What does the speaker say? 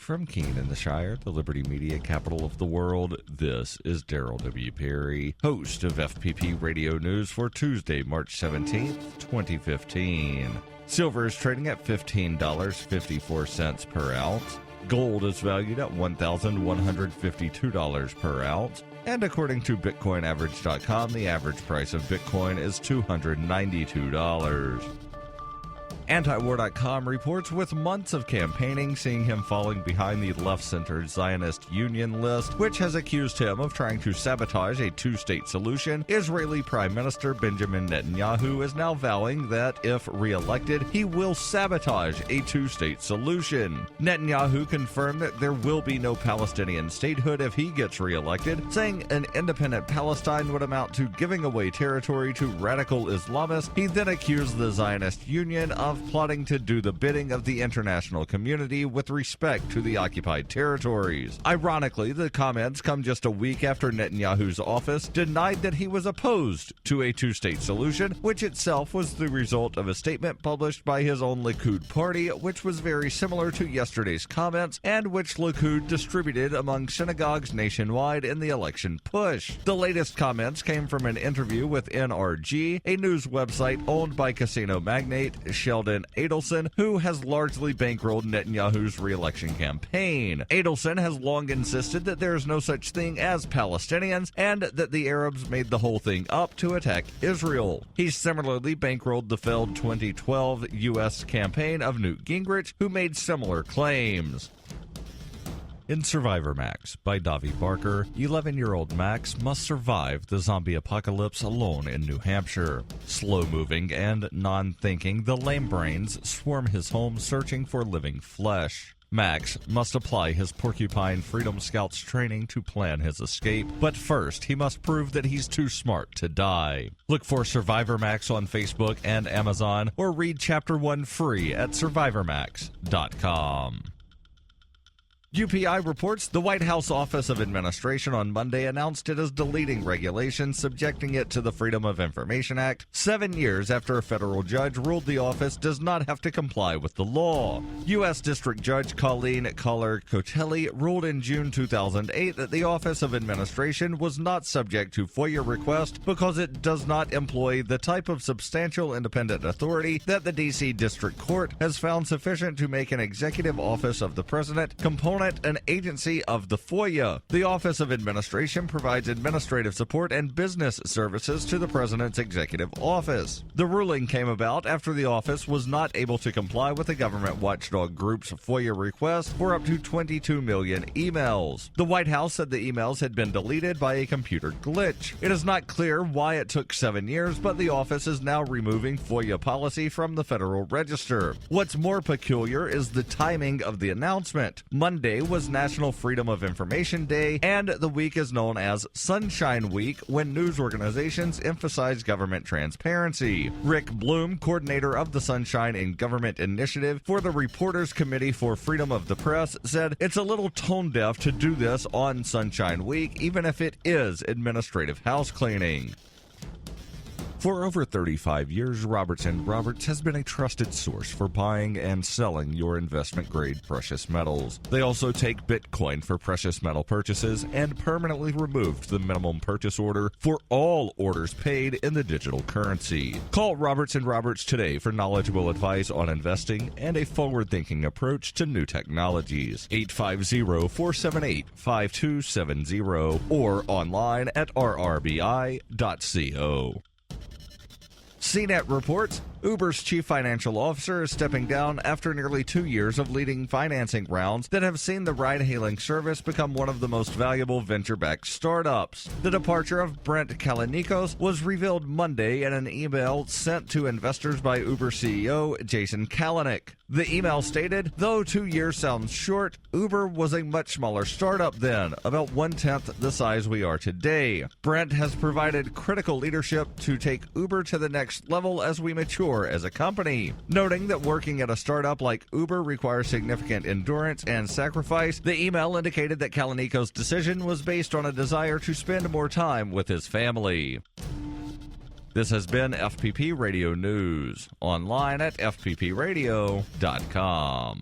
From Keene in the Shire, the Liberty Media capital of the world, this is Daryl W. Perry, host of FPP Radio News for Tuesday, March 17th, 2015. Silver is trading at $15.54 per ounce. Gold is valued at $1,152 per ounce. And according to BitcoinAverage.com, the average price of Bitcoin is $292. Antiwar.com reports with months of campaigning seeing him falling behind the left-centered Zionist Union list, which has accused him of trying to sabotage a two-state solution. Israeli Prime Minister Benjamin Netanyahu is now vowing that, if re-elected, he will sabotage a two-state solution. Netanyahu confirmed that there will be no Palestinian statehood if he gets re-elected, saying an independent Palestine would amount to giving away territory to radical Islamists. He then accused the Zionist Union of plotting to do the bidding of the international community with respect to the occupied territories. Ironically, the comments come just a week after Netanyahu's office denied that he was opposed to a two-state solution, which itself was the result of a statement published by his own Likud party, which was very similar to yesterday's comments and which Likud distributed among synagogues nationwide in the election push. The latest comments came from an interview with NRG, a news website owned by casino magnate Sheldon Adelson, who has largely bankrolled Netanyahu's re-election campaign. Adelson has long insisted that there is no such thing as Palestinians and that the Arabs made the whole thing up to attack Israel. He similarly bankrolled the failed 2012 U.S. campaign of Newt Gingrich, who made similar claims. In Survivor Max by Davi Barker, 11-year-old Max must survive the zombie apocalypse alone in New Hampshire. Slow-moving and non-thinking, the lame brains swarm his home searching for living flesh. Max must apply his Porcupine Freedom Scouts training to plan his escape, but first he must prove that he's too smart to die. Look for Survivor Max on Facebook and Amazon, or read Chapter 1 free at survivormax.com. UPI reports the White House Office of Administration on Monday announced it is deleting regulations subjecting it to the Freedom of Information Act 7 years after a federal judge ruled the office does not have to comply with the law. U.S. District Judge Colleen Collar-Cotelli ruled in June 2008 that the Office of Administration was not subject to FOIA requests because it does not employ the type of substantial independent authority that the D.C. District Court has found sufficient to make an executive office of the president component an agency of the FOIA. The Office of Administration provides administrative support and business services to the President's executive office. The ruling came about after the office was not able to comply with the government watchdog group's FOIA request for up to 22 million emails. The White House said the emails had been deleted by a computer glitch. It is not clear why it took 7 years, but the office is now removing FOIA policy from the Federal Register. What's more peculiar is the timing of the announcement. Monday was National Freedom of Information Day, and the week is known as Sunshine Week, when news organizations emphasize government transparency. Rick Bloom, coordinator of the Sunshine in Government Initiative for the Reporters Committee for Freedom of the Press, said it's a little tone-deaf to do this on Sunshine Week, even if it is administrative house cleaning. For over 35 years, Roberts & Roberts has been a trusted source for buying and selling your investment-grade precious metals. They also take Bitcoin for precious metal purchases and permanently removed the minimum purchase order for all orders paid in the digital currency. Call Roberts & Roberts today for knowledgeable advice on investing and a forward-thinking approach to new technologies. 850-478-5270 or online at rrbi.co. CNET reports Uber's chief financial officer is stepping down after nearly 2 years of leading financing rounds that have seen the ride-hailing service become one of the most valuable venture-backed startups. The departure of Brent Kalanickos was revealed Monday in an email sent to investors by Uber CEO Jason Kalanick. The email stated, though 2 years sounds short, Uber was a much smaller startup then, about 1/10 the size we are today. Brent has provided critical leadership to take Uber to the next level as we mature as a company. Noting that working at a startup like Uber requires significant endurance and sacrifice, the email indicated that Kalanickos' decision was based on a desire to spend more time with his family. This has been FPP Radio News, online at fppradio.com.